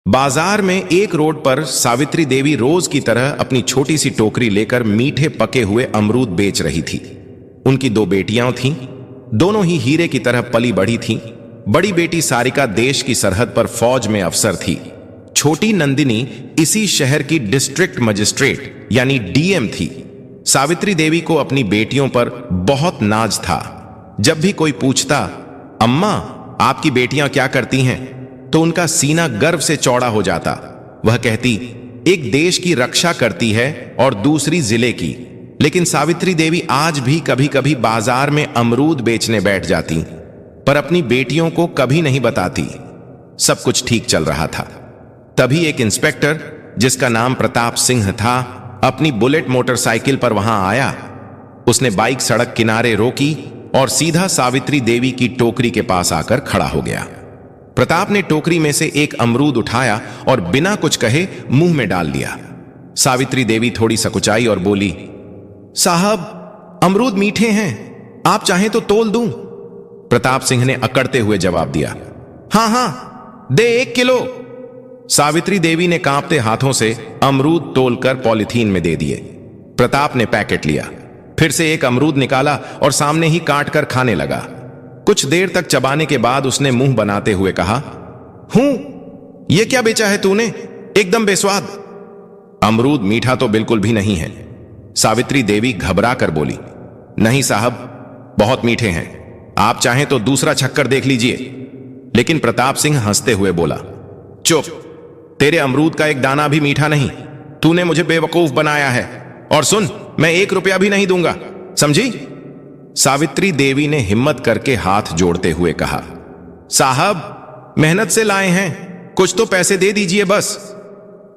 बाजार में एक रोड पर सावित्री देवी रोज की तरह अपनी छोटी सी टोकरी लेकर मीठे पके हुए अमरूद बेच रही थी। उनकी दो बेटियां थीं, दोनों ही हीरे की तरह पली बढ़ी थीं। बड़ी बेटी सारिका देश की सरहद पर फौज में अफसर थी। छोटी नंदिनी इसी शहर की डिस्ट्रिक्ट मजिस्ट्रेट यानी डीएम थी। सावित्री देवी को अपनी बेटियों पर बहुत नाज था। जब भी कोई पूछता, अम्मा आपकी बेटियां क्या करती हैं, तो उनका सीना गर्व से चौड़ा हो जाता। वह कहती, एक देश की रक्षा करती है और दूसरी जिले की। लेकिन सावित्री देवी आज भी कभी कभी बाजार में अमरूद बेचने बैठ जाती, पर अपनी बेटियों को कभी नहीं बताती। सब कुछ ठीक चल रहा था। तभी एक इंस्पेक्टर, जिसका नाम प्रताप सिंह था, अपनी बुलेट मोटरसाइकिल पर वहां आया। उसने बाइक सड़क किनारे रोकी और सीधा सावित्री देवी की टोकरी के पास आकर खड़ा हो गया। प्रताप ने टोकरी में से एक अमरूद उठाया और बिना कुछ कहे मुंह में डाल लिया। सावित्री देवी थोड़ी सकुचाई और बोली, साहब अमरूद मीठे हैं, आप चाहें तो तोल दूं। प्रताप सिंह ने अकड़ते हुए जवाब दिया, हां हां दे 1 किलो। सावित्री देवी ने कांपते हाथों से अमरूद तोलकर पॉलिथीन में दे दिए। प्रताप ने पैकेट लिया, फिर से एक अमरूद निकाला और सामने ही काट कर खाने लगा। कुछ देर तक चबाने के बाद उसने मुंह बनाते हुए कहा, ये क्या बेचा है तूने, एकदम बेस्वाद। अमरूद मीठा तो बिल्कुल भी नहीं है। सावित्री देवी घबरा कर बोली, नहीं साहब बहुत मीठे हैं, आप चाहें तो दूसरा छक्कर देख लीजिए। लेकिन प्रताप सिंह हंसते हुए बोला, चुप, तेरे अमरूद का एक दाना भी मीठा नहीं। तूने मुझे बेवकूफ बनाया है, और सुन, मैं 1 रुपया भी नहीं दूंगा, समझी। सावित्री देवी ने हिम्मत करके हाथ जोड़ते हुए कहा, साहब मेहनत से लाए हैं, कुछ तो पैसे दे दीजिए बस।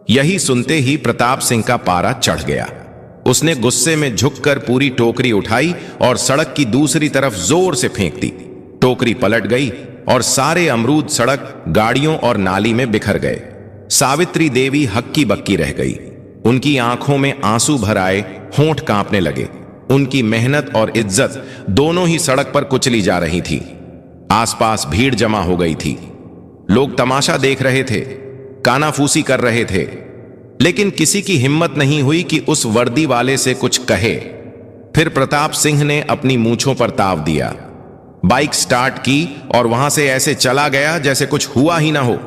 यही सुनते ही प्रताप सिंह का पारा चढ़ गया। उसने गुस्से में झुककर पूरी टोकरी उठाई और सड़क की दूसरी तरफ जोर से फेंक दी। टोकरी पलट गई और सारे अमरूद सड़क, गाड़ियों और नाली में बिखर गए। सावित्री देवी हक्की बक्की रह गई। उनकी आंखों में आंसू भर आए, होंठ कांपने लगे। उनकी मेहनत और इज्जत दोनों ही सड़क पर कुचली जा रही थी। आसपास भीड़ जमा हो गई थी। लोग तमाशा देख रहे थे, कानाफूसी कर रहे थे, लेकिन किसी की हिम्मत नहीं हुई कि उस वर्दी वाले से कुछ कहे। फिर प्रताप सिंह ने अपनी मूंछों पर ताव दिया, बाइक स्टार्ट की और वहां से ऐसे चला गया जैसे कुछ हुआ ही ना हो।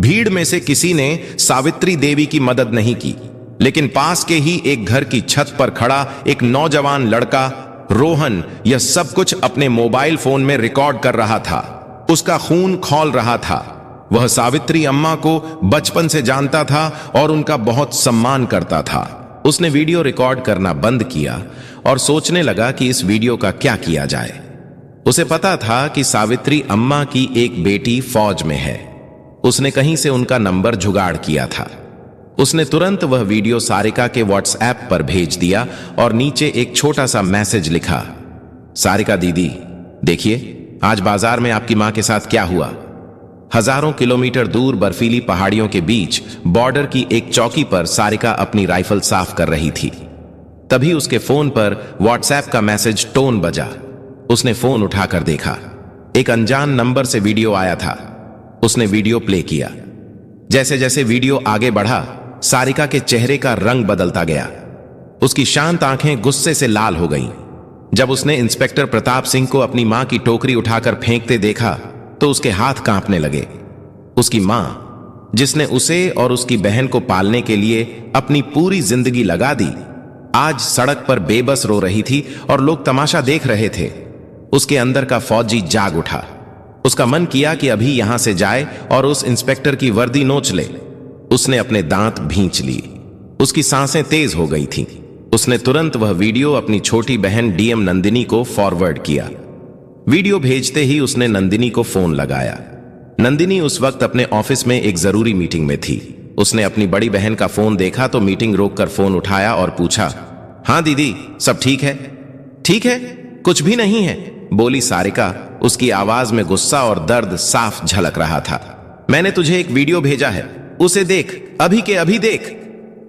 भीड़ में से किसी ने सावित्री देवी की मदद नहीं की, लेकिन पास के ही एक घर की छत पर खड़ा एक नौजवान लड़का रोहन यह सब कुछ अपने मोबाइल फोन में रिकॉर्ड कर रहा था। उसका खून खौल रहा था। वह सावित्री अम्मा को बचपन से जानता था और उनका बहुत सम्मान करता था। उसने वीडियो रिकॉर्ड करना बंद किया और सोचने लगा कि इस वीडियो का क्या किया जाए। उसे पता था कि सावित्री अम्मा की एक बेटी फौज में है। उसने कहीं से उनका नंबर जुगाड़ किया था। उसने तुरंत वह वीडियो सारिका के व्हाट्सएप पर भेज दिया और नीचे एक छोटा सा मैसेज लिखा, सारिका दीदी देखिए आज बाजार में आपकी मां के साथ क्या हुआ। हजारों किलोमीटर दूर बर्फीली पहाड़ियों के बीच बॉर्डर की एक चौकी पर सारिका अपनी राइफल साफ कर रही थी। तभी उसके फोन पर व्हाट्सएप का मैसेज टोन बजा। उसने फोन उठाकर देखा, एक अनजान नंबर से वीडियो आया था। उसने वीडियो प्ले किया। जैसे जैसे वीडियो आगे बढ़ा, सारिका के चेहरे का रंग बदलता गया। उसकी शांत आंखें गुस्से से लाल हो गईं। जब उसने इंस्पेक्टर प्रताप सिंह को अपनी मां की टोकरी उठाकर फेंकते देखा तो उसके हाथ कांपने लगे। उसकी मां, जिसने उसे और उसकी बहन को पालने के लिए अपनी पूरी जिंदगी लगा दी, आज सड़क पर बेबस रो रही थी और लोग तमाशा देख रहे थे। उसके अंदर का फौजी जाग उठा। उसका मन किया कि अभी यहां से जाए और उस इंस्पेक्टर की वर्दी नोच ले। उसने अपने दांत भींच लिए। उसकी सांसें तेज हो गई थीं। उसने तुरंत वह वीडियो अपनी छोटी बहन डीएम नंदिनी को फॉरवर्ड किया। वीडियो भेजते ही उसने नंदिनी को फोन लगाया। नंदिनी उस वक्त अपने ऑफिस में एक जरूरी मीटिंग में थी। उसने अपनी बड़ी बहन का फोन देखा तो मीटिंग रोककर फोन उठाया और पूछा, हाँ दीदी सब ठीक है। ठीक है, कुछ भी नहीं है, बोली सारिका। उसकी आवाज में गुस्सा और दर्द साफ झलक रहा था। मैंने तुझे एक वीडियो भेजा है, उसे देख, अभी के अभी देख।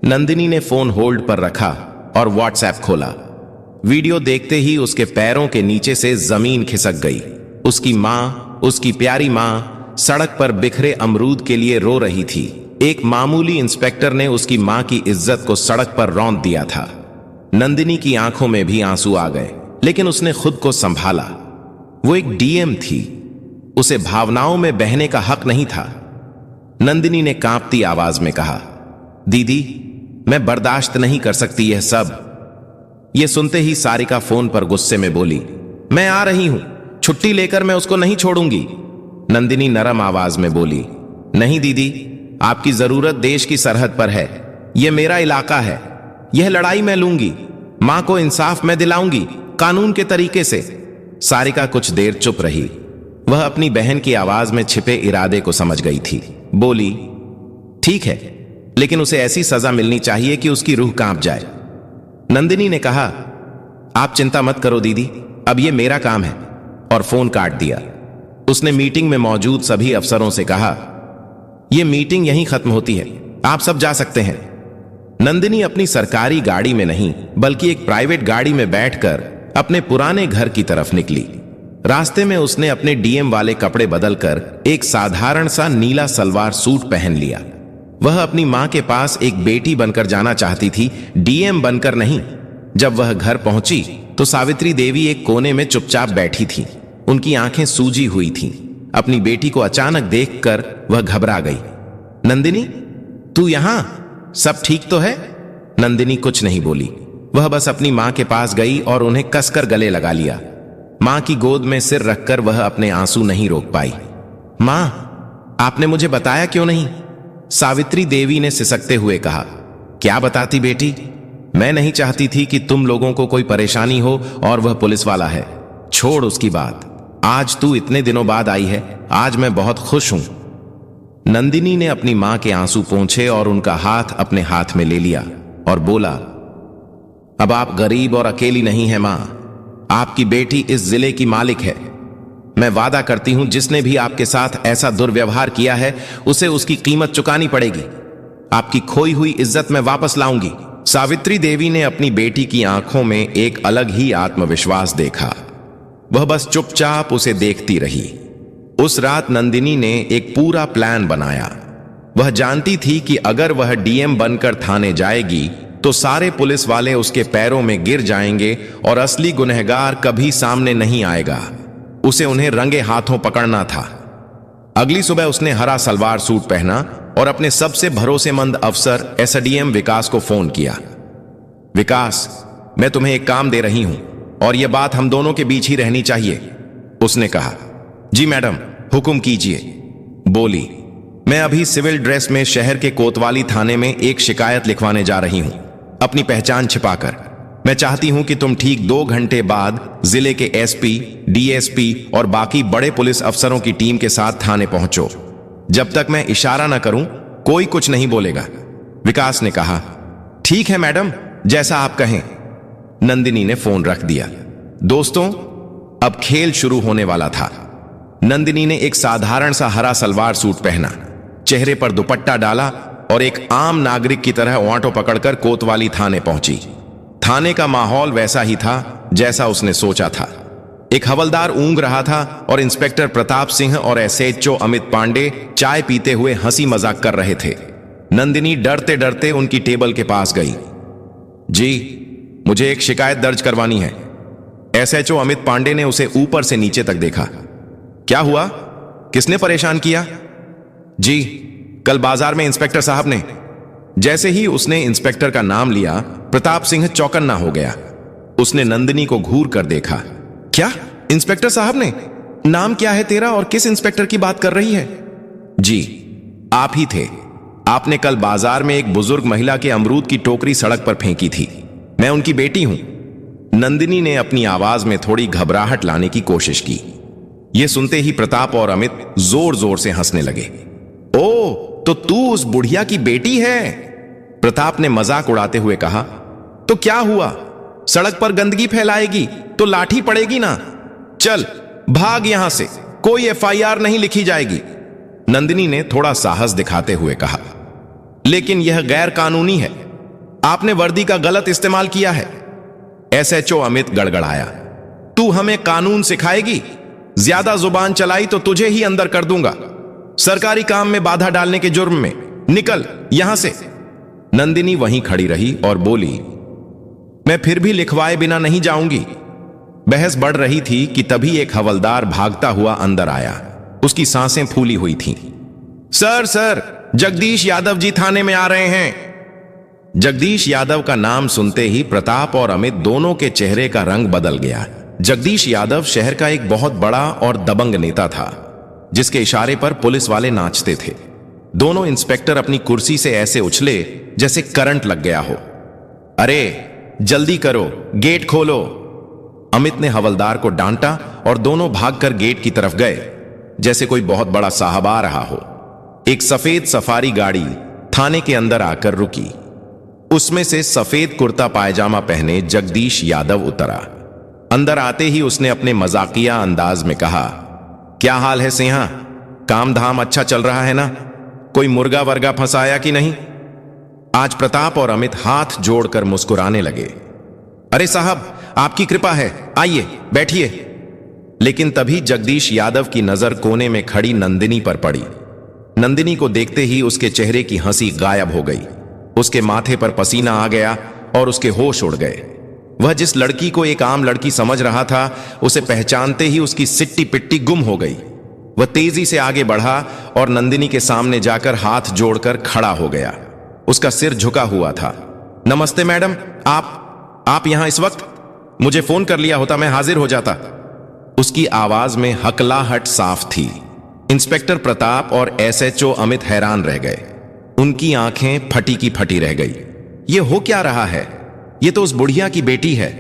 नंदिनी ने फोन होल्ड पर रखा और व्हाट्सएप खोला। वीडियो देखते ही उसके पैरों के नीचे से जमीन खिसक गई। उसकी मां, उसकी प्यारी मां, सड़क पर बिखरे अमरूद के लिए रो रही थी। एक मामूली इंस्पेक्टर ने उसकी मां की इज्जत को सड़क पर रौंद दिया था। नंदिनी की आंखों में भी आंसू आ गए, लेकिन उसने खुद को संभाला। वो एक डीएम थी, उसे भावनाओं में बहने का हक नहीं था। नंदिनी ने कांपती आवाज में कहा, दीदी, मैं बर्दाश्त नहीं कर सकती यह सब। यह सुनते ही सारिका फोन पर गुस्से में बोली, मैं आ रही हूं, छुट्टी लेकर मैं उसको नहीं छोड़ूंगी। नंदिनी नरम आवाज में बोली, नहीं दीदी, आपकी जरूरत देश की सरहद पर है। यह मेरा इलाका है, यह लड़ाई मैं लूंगी। मां को इंसाफ मैं दिलाऊंगी, कानून के तरीके से। सारिका कुछ देर चुप रही। वह अपनी बहन की आवाज में छिपे इरादे को समझ गई थी। बोली, ठीक है, लेकिन उसे ऐसी सजा मिलनी चाहिए कि उसकी रूह कांप जाए। नंदिनी ने कहा, आप चिंता मत करो दीदी, अब यह मेरा काम है, और फोन काट दिया। उसने मीटिंग में मौजूद सभी अफसरों से कहा, यह मीटिंग यहीं खत्म होती है, आप सब जा सकते हैं। नंदिनी अपनी सरकारी गाड़ी में नहीं, बल्कि एक प्राइवेट गाड़ी में बैठकर अपने पुराने घर की तरफ निकली। रास्ते में उसने अपने डीएम वाले कपड़े बदलकर एक साधारण सा नीला सलवार सूट पहन लिया। वह अपनी मां के पास एक बेटी बनकर जाना चाहती थी, डीएम बनकर नहीं। जब वह घर पहुंची तो सावित्री देवी एक कोने में चुपचाप बैठी थी। उनकी आंखें सूजी हुई थीं। अपनी बेटी को अचानक देखकर वह घबरा गई। नंदिनी, तू यहां, सब ठीक तो है? नंदिनी कुछ नहीं बोली। वह बस अपनी मां के पास गई और उन्हें कसकर गले लगा लिया। मां की गोद में सिर रखकर वह अपने आंसू नहीं रोक पाई। मां, आपने मुझे बताया क्यों नहीं? सावित्री देवी ने सिसकते हुए कहा, क्या बताती बेटी? मैं नहीं चाहती थी कि तुम लोगों को कोई परेशानी हो, और वह पुलिस वाला है। छोड़ उसकी बात। आज तू इतने दिनों बाद आई है, आज मैं बहुत खुश हूं। नंदिनी ने अपनी मां के आंसू पोंछे और उनका हाथ अपने हाथ में ले लिया और बोला, अब आप गरीब और अकेली नहीं हैं मां, आपकी बेटी इस जिले की मालिक है। मैं वादा करती हूं, जिसने भी आपके साथ ऐसा दुर्व्यवहार किया है उसे उसकी कीमत चुकानी पड़ेगी। आपकी खोई हुई इज्जत मैं वापस लाऊंगी। सावित्री देवी ने अपनी बेटी की आंखों में एक अलग ही आत्मविश्वास देखा। वह बस चुपचाप उसे देखती रही। उस रात नंदिनी ने एक पूरा प्लान बनाया। वह जानती थी कि अगर वह डीएम बनकर थाने जाएगी तो सारे पुलिस वाले उसके पैरों में गिर जाएंगे और असली गुनहगार कभी सामने नहीं आएगा। उसे उन्हें रंगे हाथों पकड़ना था। अगली सुबह उसने हरा सलवार सूट पहना और अपने सबसे भरोसेमंद अफसर एसडीएम विकास को फोन किया। विकास, मैं तुम्हें एक काम दे रही हूं और यह बात हम दोनों के बीच ही रहनी चाहिए। उसने कहा, जी मैडम, हुक्म कीजिए। बोली, मैं अभी सिविल ड्रेस में शहर के कोतवाली थाने में एक शिकायत लिखवाने जा रही हूं, अपनी पहचान छिपाकर। मैं चाहती हूं कि तुम ठीक 2 घंटे बाद जिले के एसपी, डीएसपी और बाकी बड़े पुलिस अफसरों की टीम के साथ थाने पहुंचो। जब तक मैं इशारा न करूं कोई कुछ नहीं बोलेगा। विकास ने कहा, ठीक है मैडम, जैसा आप कहें। नंदिनी ने फोन रख दिया। दोस्तों, अब खेल शुरू होने वाला था। नंदिनी ने एक साधारण सा हरा सलवार सूट पहना, चेहरे पर दुपट्टा डाला और एक आम नागरिक की तरह ऑटो पकड़कर कोतवाली थाने पहुंची। थाने का माहौल वैसा ही था जैसा उसने सोचा था। एक हवलदार ऊंघ रहा था और इंस्पेक्टर प्रताप सिंह और एसएचओ अमित पांडे चाय पीते हुए हंसी मजाक कर रहे थे। नंदिनी डरते डरते उनकी टेबल के पास गई। जी, मुझे एक शिकायत दर्ज करवानी है। एसएचओ अमित पांडे ने उसे ऊपर से नीचे तक देखा। क्या हुआ? किसने परेशान किया? जी, कल बाजार में इंस्पेक्टर साहब ने। जैसे ही उसने इंस्पेक्टर का नाम लिया, प्रताप सिंह चौकन्ना हो गया। उसने नंदिनी को घूर कर देखा। क्या? इंस्पेक्टर साहब ने? नाम क्या है तेरा और किस इंस्पेक्टर की बात कर रही है? जी, आप ही थे। आपने कल बाजार में एक बुजुर्ग महिला के अमरूद की टोकरी सड़क पर फेंकी थी। मैं उनकी बेटी हूं। नंदिनी ने अपनी आवाज में थोड़ी घबराहट लाने की कोशिश की। यह सुनते ही प्रताप और अमित जोर जोर से हंसने लगे। ओ, तो तू उस बुढ़िया की बेटी है? प्रताप ने मजाक उड़ाते हुए कहा। तो क्या हुआ? सड़क पर गंदगी फैलाएगी तो लाठी पड़ेगी ना। चल भाग यहां से, कोई एफआईआर नहीं लिखी जाएगी। नंदिनी ने थोड़ा साहस दिखाते हुए कहा। लेकिन यह गैर कानूनी है। आपने वर्दी का गलत इस्तेमाल किया है। एसएचओ अमित गड़गड़ाया। तू हमें कानून सिखाएगी? ज्यादा जुबान चलाई तो तुझे ही अंदर कर दूंगा। सरकारी काम में बाधा डालने के जुर्म में निकल यहां से। नंदिनी वहीं खड़ी रही और बोली, मैं फिर भी लिखवाए बिना नहीं जाऊंगी। बहस बढ़ रही थी कि तभी एक हवलदार भागता हुआ अंदर आया। उसकी सांसें फूली हुई थीं। सर सर, जगदीश यादव जी थाने में आ रहे हैं। जगदीश यादव का नाम सुनते ही प्रताप और अमित दोनों के चेहरे का रंग बदल गया। जगदीश यादव शहर का एक बहुत बड़ा और दबंग नेता था, जिसके इशारे पर पुलिस वाले नाचते थे। दोनों इंस्पेक्टर अपनी कुर्सी से ऐसे उछले जैसे करंट लग गया हो। अरे जल्दी करो, गेट खोलो। अमित ने हवलदार को डांटा और दोनों भागकर गेट की तरफ गए, जैसे कोई बहुत बड़ा साहब आ रहा हो। एक सफेद सफारी गाड़ी थाने के अंदर आकर रुकी। उसमें से सफेद कुर्ता पायजामा पहने जगदीश यादव उतरा। अंदर आते ही उसने अपने मजाकिया अंदाज में कहा, क्या हाल है सिंहा, काम धाम अच्छा चल रहा है ना? कोई मुर्गा वर्गा फंसाया कि नहीं? आज प्रताप और अमित हाथ जोड़कर मुस्कुराने लगे। अरे साहब, आपकी कृपा है, आइए बैठिए। लेकिन तभी जगदीश यादव की नजर कोने में खड़ी नंदिनी पर पड़ी। नंदिनी को देखते ही उसके चेहरे की हंसी गायब हो गई। उसके माथे पर पसीना आ गया और उसके होश उड़ गए। वह जिस लड़की को एक आम लड़की समझ रहा था, उसे पहचानते ही उसकी सिट्टी पिट्टी गुम हो गई। वह तेजी से आगे बढ़ा और नंदिनी के सामने जाकर हाथ जोड़कर खड़ा हो गया। उसका सिर झुका हुआ था। नमस्ते मैडम, आप यहां इस वक्त? मुझे फोन कर लिया होता, मैं हाजिर हो जाता। उसकी आवाज में हकलाहट साफ थी। इंस्पेक्टर प्रताप और एसएचओ अमित हैरान रह गए। उनकी आंखें फटी की फटी रह गई। ये हो क्या रहा है? ये तो उस बुढ़िया की बेटी है।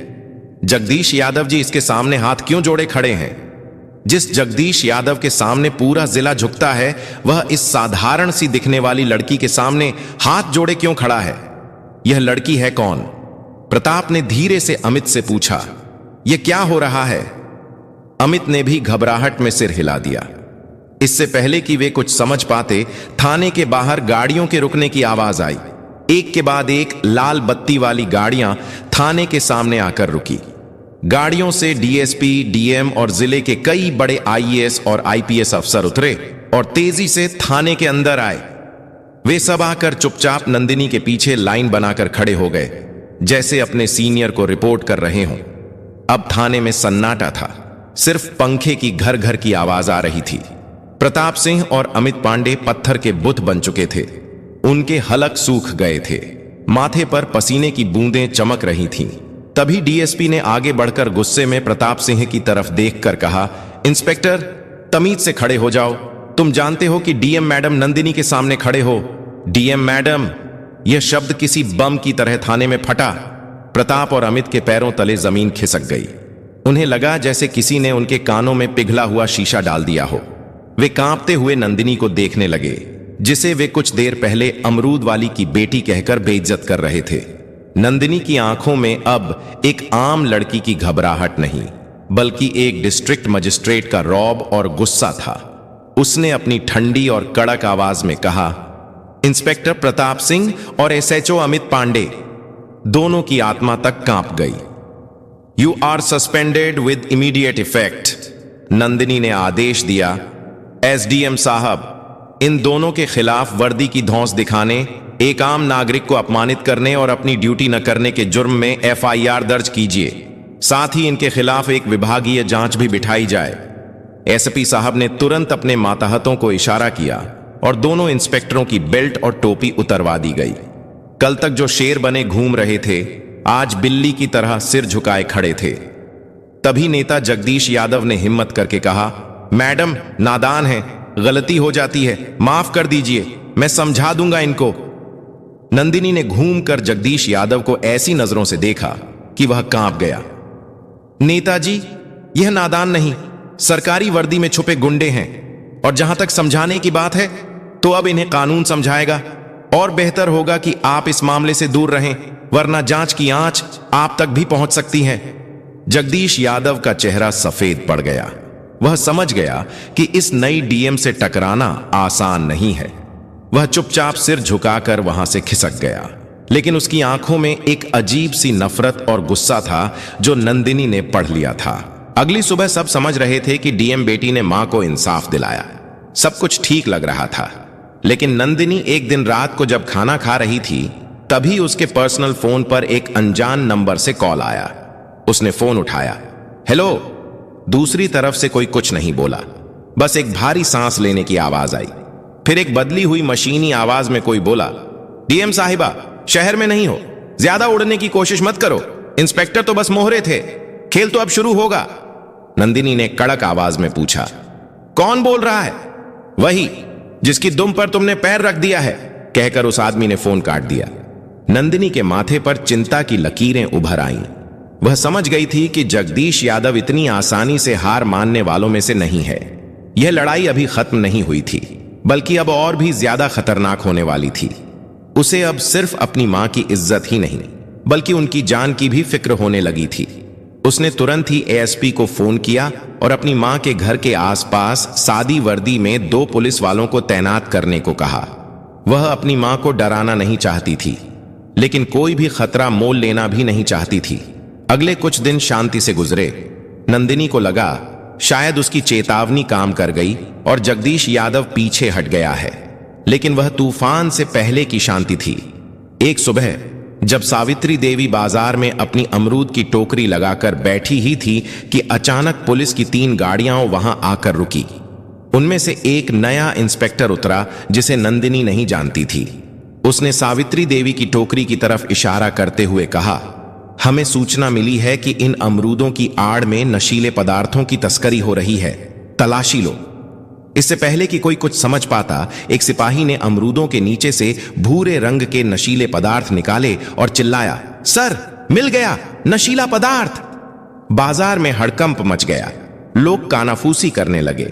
जगदीश यादव जी इसके सामने हाथ क्यों जोड़े खड़े हैं? जिस जगदीश यादव के सामने पूरा जिला झुकता है, वह इस साधारण सी दिखने वाली लड़की के सामने हाथ जोड़े क्यों खड़ा है? यह लड़की है कौन? प्रताप ने धीरे से अमित से पूछा, यह क्या हो रहा है? अमित ने भी घबराहट में सिर हिला दिया। इससे पहले कि वे कुछ समझ पाते, थाने के बाहर गाड़ियों के रुकने की आवाज आई। एक के बाद एक लाल बत्ती वाली गाड़ियां थाने के सामने आकर रुकी। गाड़ियों से डीएसपी, डीएम और जिले के कई बड़े आईएएस और आईपीएस अफसर उतरे और तेजी से थाने के अंदर आए। वे सब आकर चुपचाप नंदिनी के पीछे लाइन बनाकर खड़े हो गए, जैसे अपने सीनियर को रिपोर्ट कर रहे हों। अब थाने में सन्नाटा था। सिर्फ पंखे की घर घर की आवाज आ रही थी। प्रताप सिंह और अमित पांडे पत्थर के बुत बन चुके थे। उनके हलक सूख गए थे। माथे पर पसीने की बूंदें चमक रही थीं। तभी डीएसपी ने आगे बढ़कर गुस्से में प्रताप सिंह की तरफ देखकर कहा, इंस्पेक्टर, तमीज से खड़े हो जाओ। तुम जानते हो कि डीएम मैडम नंदिनी के सामने खड़े हो। डीएम मैडम, यह शब्द किसी बम की तरह थाने में फटा। प्रताप और अमित के पैरों तले जमीन खिसक गई। उन्हें लगा जैसे किसी ने उनके कानों में पिघला हुआ शीशा डाल दिया हो। वे कांपते हुए नंदिनी को देखने लगे, जिसे वे कुछ देर पहले अमरूद वाली की बेटी कहकर बेइज्जत कर रहे थे। नंदिनी की आंखों में अब एक आम लड़की की घबराहट नहीं, बल्कि एक डिस्ट्रिक्ट मजिस्ट्रेट का रौब और गुस्सा था। उसने अपनी ठंडी और कड़क आवाज में कहा, इंस्पेक्टर प्रताप सिंह और एसएचओ अमित पांडे, दोनों की आत्मा तक कांप गई। You are suspended with immediate effect. Nandini ने आदेश दिया। एसडीएम साहब, इन दोनों के खिलाफ वर्दी की धौंस दिखाने, एक आम नागरिक को अपमानित करने और अपनी ड्यूटी न करने के जुर्म में एफआईआर दर्ज कीजिए। साथ ही इनके खिलाफ एक विभागीय जांच भी बिठाई जाए। एसपी साहब ने तुरंत अपने मातहतों को इशारा किया और दोनों इंस्पेक्टरों की बेल्ट और टोपी उतरवा दी गई। कल तक जो शेर बने घूम रहे थे, आज बिल्ली की तरह सिर झुकाए खड़े थे। तभी नेता जगदीश यादव ने हिम्मत करके कहा, मैडम नादान है, गलती हो जाती है, माफ कर दीजिए, मैं समझा दूंगा इनको। नंदिनी ने घूमकर जगदीश यादव को ऐसी नजरों से देखा कि वह कांप गया। नेताजी, यह नादान नहीं, सरकारी वर्दी में छुपे गुंडे हैं, और जहां तक समझाने की बात है तो अब इन्हें कानून समझाएगा। और बेहतर होगा कि आप इस मामले से दूर रहें, वरना जांच की आंच आप तक भी पहुंच सकती है। जगदीश यादव का चेहरा सफेद पड़ गया। वह समझ गया कि इस नई डीएम से टकराना आसान नहीं है। वह चुपचाप सिर झुकाकर वहां से खिसक गया, लेकिन उसकी आंखों में एक अजीब सी नफरत और गुस्सा था जो नंदिनी ने पढ़ लिया था। अगली सुबह सब समझ रहे थे कि डीएम बेटी ने मां को इंसाफ दिलाया। सब कुछ ठीक लग रहा था। लेकिन नंदिनी एक दिन रात को जब खाना खा रही थी तभी उसके पर्सनल फोन पर एक अनजान नंबर से कॉल आया। उसने फोन उठाया। हेलो। दूसरी तरफ से कोई कुछ नहीं बोला, बस एक भारी सांस लेने की आवाज आई। फिर एक बदली हुई मशीनी आवाज में कोई बोला, डीएम साहिबा, शहर में नहीं हो, ज्यादा उड़ने की कोशिश मत करो, इंस्पेक्टर तो बस मोहरे थे, खेल तो अब शुरू होगा। नंदिनी ने कड़क आवाज में पूछा, कौन बोल रहा है? वही जिसकी दुम पर तुमने पैर रख दिया है, कहकर उस आदमी ने फोन काट दिया। नंदिनी के माथे पर चिंता की लकीरें उभर आईं। वह समझ गई थी कि जगदीश यादव इतनी आसानी से हार मानने वालों में से नहीं है। यह लड़ाई अभी खत्म नहीं हुई थी, बल्कि अब और भी ज्यादा खतरनाक होने वाली थी। उसे अब सिर्फ अपनी मां की इज्जत ही नहीं, बल्कि उनकी जान की भी फिक्र होने लगी थी। उसने तुरंत ही एएसपी को फोन किया और अपनी मां के घर के आसपास सादी वर्दी में 2 पुलिस वालों को तैनात करने को कहा। वह अपनी मां को डराना नहीं चाहती थी, लेकिन कोई भी खतरा मोल लेना भी नहीं चाहती थी। अगले कुछ दिन शांति से गुजरे। नंदिनी को लगा शायद उसकी चेतावनी काम कर गई और जगदीश यादव पीछे हट गया है, लेकिन वह तूफान से पहले की शांति थी। एक सुबह जब सावित्री देवी बाजार में अपनी अमरूद की टोकरी लगाकर बैठी ही थी कि अचानक पुलिस की 3 गाड़ियां वहां आकर रुकी। उनमें से एक नया इंस्पेक्टर उतरा जिसे नंदिनी नहीं जानती थी। उसने सावित्री देवी की टोकरी की तरफ इशारा करते हुए कहा, हमें सूचना मिली है कि इन अमरूदों की आड़ में नशीले पदार्थों की तस्करी हो रही है, तलाशी लो। इससे पहले कि कोई कुछ समझ पाता, एक सिपाही ने अमरूदों के नीचे से भूरे रंग के नशीले पदार्थ निकाले और चिल्लाया, सर, मिल गया नशीला पदार्थ। बाजार में हड़कंप मच गया। लोग कानाफूसी करने लगे।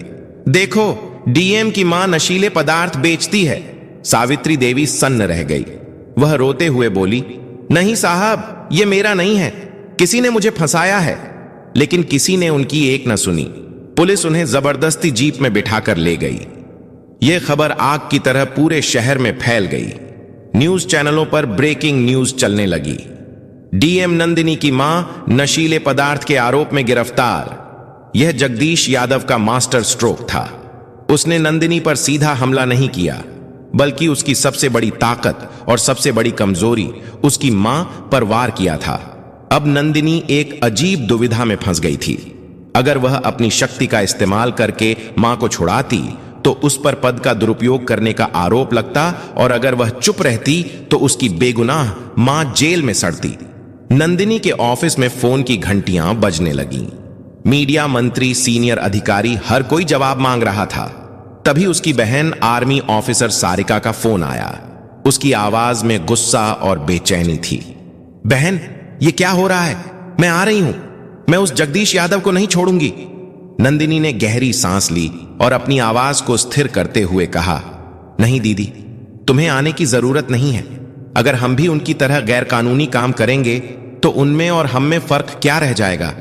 देखो, डीएम की मां नशीले पदार्थ बेचती है। सावित्री देवी सन्न रह गई। वह रोते हुए बोली, नहीं साहब, यह मेरा नहीं है, किसी ने मुझे फंसाया है। लेकिन किसी ने उनकी एक न सुनी। पुलिस उन्हें जबरदस्ती जीप में बिठाकर ले गई। यह खबर आग की तरह पूरे शहर में फैल गई। न्यूज चैनलों पर ब्रेकिंग न्यूज चलने लगी। डीएम नंदिनी की मां नशीले पदार्थ के आरोप में गिरफ्तार। यह जगदीश यादव का मास्टर स्ट्रोक था। उसने नंदिनी पर सीधा हमला नहीं किया, बल्कि उसकी सबसे बड़ी ताकत और सबसे बड़ी कमजोरी, उसकी मां, पर वार किया था। अब नंदिनी एक अजीब दुविधा में फंस गई थी। अगर वह अपनी शक्ति का इस्तेमाल करके मां को छुड़ाती तो उस पर पद का दुरुपयोग करने का आरोप लगता, और अगर वह चुप रहती तो उसकी बेगुनाह मां जेल में सड़ती। नंदिनी के ऑफिस में फोन की घंटियां बजने लगीं। मीडिया, मंत्री, सीनियर अधिकारी, हर कोई जवाब मांग रहा था। तभी उसकी बहन आर्मी ऑफिसर सारिका का फोन आया। उसकी आवाज में गुस्सा और बेचैनी थी। बहन, ये क्या हो रहा है? मैं आ रही हूं। मैं उस जगदीश यादव को नहीं छोड़ूंगी। नंदिनी ने गहरी सांस ली और अपनी आवाज को स्थिर करते हुए कहा, नहीं दीदी, तुम्हें आने की जरूरत नहीं है। अगर हम भी उनकी तरह गैरकानूनी काम करेंगे तो उनमें और हम में फर्क क्या रह जाएगा?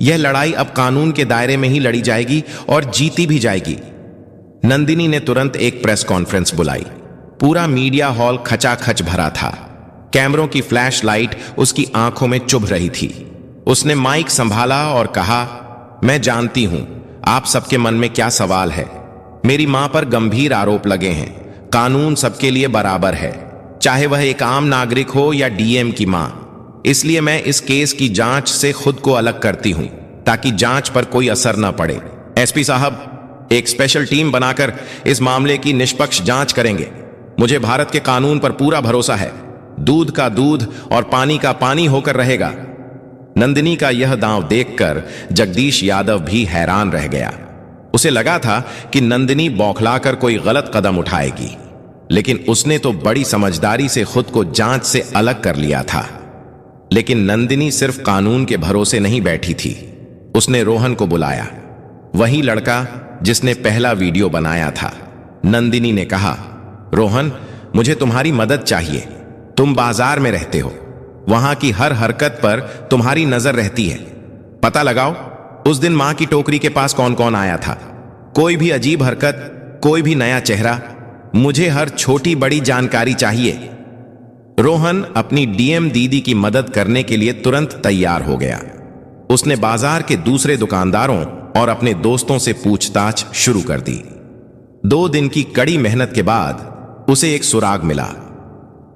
यह लड़ाई अब कानून के दायरे में ही लड़ी जाएगी और जीती भी जाएगी। नंदिनी ने तुरंत एक प्रेस कॉन्फ्रेंस बुलाई। पूरा मीडिया हॉल खचाखच भरा था। कैमरों की फ्लैश लाइट उसकी आंखों में चुभ रही थी। उसने माइक संभाला और कहा, मैं जानती हूं आप सबके मन में क्या सवाल है। मेरी मां पर गंभीर आरोप लगे हैं। कानून सबके लिए बराबर है, चाहे वह एक आम नागरिक हो या डीएम की मां। इसलिए मैं इस केस की जांच से खुद को अलग करती हूं, ताकि जांच पर कोई असर न पड़े। एसपी साहब, एक स्पेशल टीम बनाकर इस मामले की निष्पक्ष जांच करेंगे। मुझे भारत के कानून पर पूरा भरोसा है। दूध का दूध और पानी का पानी होकर रहेगा। नंदिनी का यह दांव देखकर जगदीश यादव भी हैरान रह गया। उसे लगा था कि नंदिनी बौखलाकर कोई गलत कदम उठाएगी, लेकिन उसने तो बड़ी समझदारी से खुद को जांच से अलग कर लिया था। लेकिन नंदिनी सिर्फ कानून के भरोसे नहीं बैठी थी। उसने रोहन को बुलाया, वही लड़का जिसने पहला वीडियो बनाया था। नंदिनी ने कहा, रोहन, मुझे तुम्हारी मदद चाहिए। तुम बाजार में रहते हो, वहां की हर हरकत पर तुम्हारी नजर रहती है। पता लगाओ उस दिन मां की टोकरी के पास कौन कौन आया था। कोई भी अजीब हरकत, कोई भी नया चेहरा, मुझे हर छोटी बड़ी जानकारी चाहिए। रोहन अपनी डीएम दीदी की मदद करने के लिए तुरंत तैयार हो गया। उसने बाजार के दूसरे दुकानदारों और अपने दोस्तों से पूछताछ शुरू कर दी। 2 दिन की कड़ी मेहनत के बाद उसे एक सुराग मिला।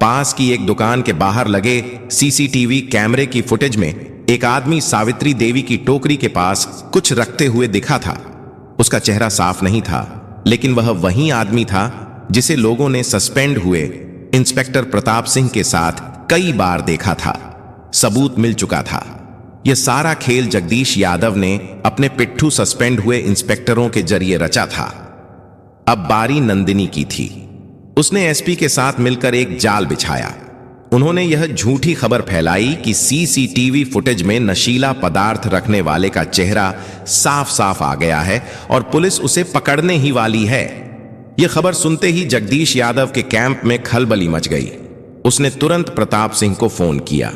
पास की एक दुकान के बाहर लगे सीसीटीवी कैमरे की फुटेज में एक आदमी सावित्री देवी की टोकरी के पास कुछ रखते हुए दिखा था। उसका चेहरा साफ नहीं था, लेकिन वह वही आदमी था जिसे लोगों ने सस्पेंड हुए इंस्पेक्टर प्रताप सिंह के साथ कई बार देखा था। सबूत मिल चुका था। यह सारा खेल जगदीश यादव ने अपने पिट्ठू सस्पेंड हुए इंस्पेक्टरों के जरिए रचा था। अब बारी नंदिनी की थी। उसने एसपी के साथ मिलकर एक जाल बिछाया। उन्होंने यह झूठी खबर फैलाई कि सीसीटीवी फुटेज में नशीला पदार्थ रखने वाले का चेहरा साफ साफ आ गया है और पुलिस उसे पकड़ने ही वाली है। यह खबर सुनते ही जगदीश यादव के कैंप में खलबली मच गई। उसने तुरंत प्रताप सिंह को फोन किया।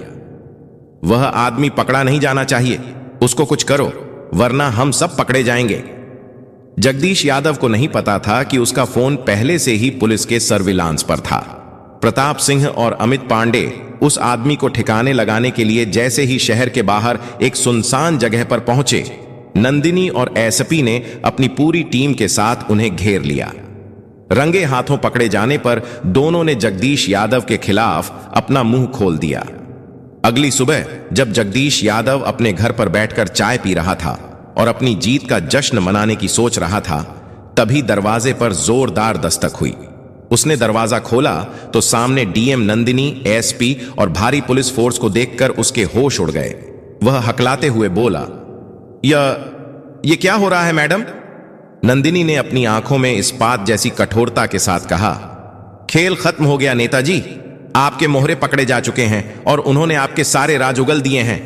वह आदमी पकड़ा नहीं जाना चाहिए, उसको कुछ करो, वरना हम सब पकड़े जाएंगे। जगदीश यादव को नहीं पता था कि उसका फोन पहले से ही पुलिस के सर्विलांस पर था। प्रताप सिंह और अमित पांडे उस आदमी को ठिकाने लगाने के लिए जैसे ही शहर के बाहर एक सुनसान जगह पर पहुंचे, नंदिनी और एसपी ने अपनी पूरी टीम के साथ उन्हें घेर लिया। रंगे हाथों पकड़े जाने पर दोनों ने जगदीश यादव के खिलाफ अपना मुंह खोल दिया। अगली सुबह जब जगदीश यादव अपने घर पर बैठकर चाय पी रहा था और अपनी जीत का जश्न मनाने की सोच रहा था, तभी दरवाजे पर जोरदार दस्तक हुई। उसने दरवाजा खोला तो सामने डीएम नंदिनी, एसपी और भारी पुलिस फोर्स को देखकर उसके होश उड़ गए। वह हकलाते हुए बोला, ये क्या हो रहा है मैडम? नंदिनी ने अपनी आंखों में इस्पात जैसी कठोरता के साथ कहा, खेल खत्म हो गया नेताजी, आपके मोहरे पकड़े जा चुके हैं और उन्होंने आपके सारे राज उगल दिए हैं।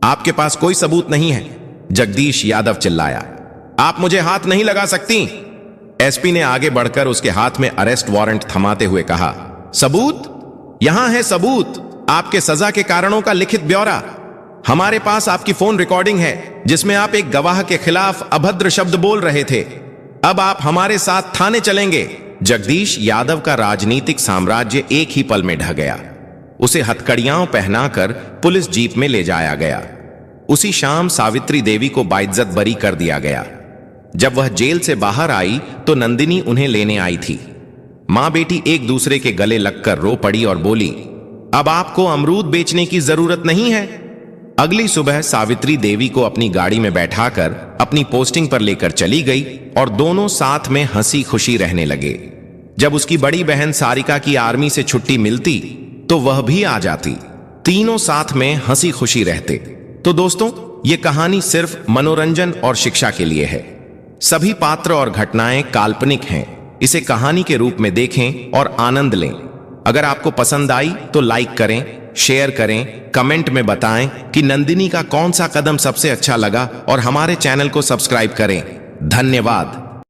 आपके पास कोई सबूत नहीं है, जगदीश यादव चिल्लाया। आप मुझे हाथ नहीं लगा सकती। एसपी ने आगे बढ़कर उसके हाथ में अरेस्ट वारंट थमाते हुए कहा, सबूत? यहां है सबूत, आपके सजा के कारणों का लिखित ब्यौरा। हमारे पास आपकी फोन रिकॉर्डिंग है जिसमें आप एक गवाह के खिलाफ अभद्र शब्द बोल रहे थे। अब आप हमारे साथ थाने चलेंगे। जगदीश यादव का राजनीतिक साम्राज्य एक ही पल में ढह गया। उसे हथकड़ियां पहनाकर पुलिस जीप में ले जाया गया। उसी शाम सावित्री देवी को बाइज्जत बरी कर दिया गया। जब वह जेल से बाहर आई तो नंदिनी उन्हें लेने आई थी। मां बेटी एक दूसरे के गले लगकर रो पड़ी और बोली, अब आपको अमरूद बेचने की जरूरत नहीं है। अगली सुबह सावित्री देवी को अपनी गाड़ी में बैठाकर अपनी पोस्टिंग पर लेकर चली गई और दोनों साथ में हंसी खुशी रहने लगे। जब उसकी बड़ी बहन सारिका की आर्मी से छुट्टी मिलती तो वह भी आ जाती। तीनों साथ में हंसी खुशी रहते। तो दोस्तों, ये कहानी सिर्फ मनोरंजन और शिक्षा के लिए है। सभी पात्र और घटनाएं काल्पनिक हैं। इसे कहानी के रूप में देखें और आनंद लें। अगर आपको पसंद आई तो लाइक करें, शेयर करें, कमेंट में बताएं कि नंदिनी का कौन सा कदम सबसे अच्छा लगा और हमारे चैनल को सब्सक्राइब करें। धन्यवाद।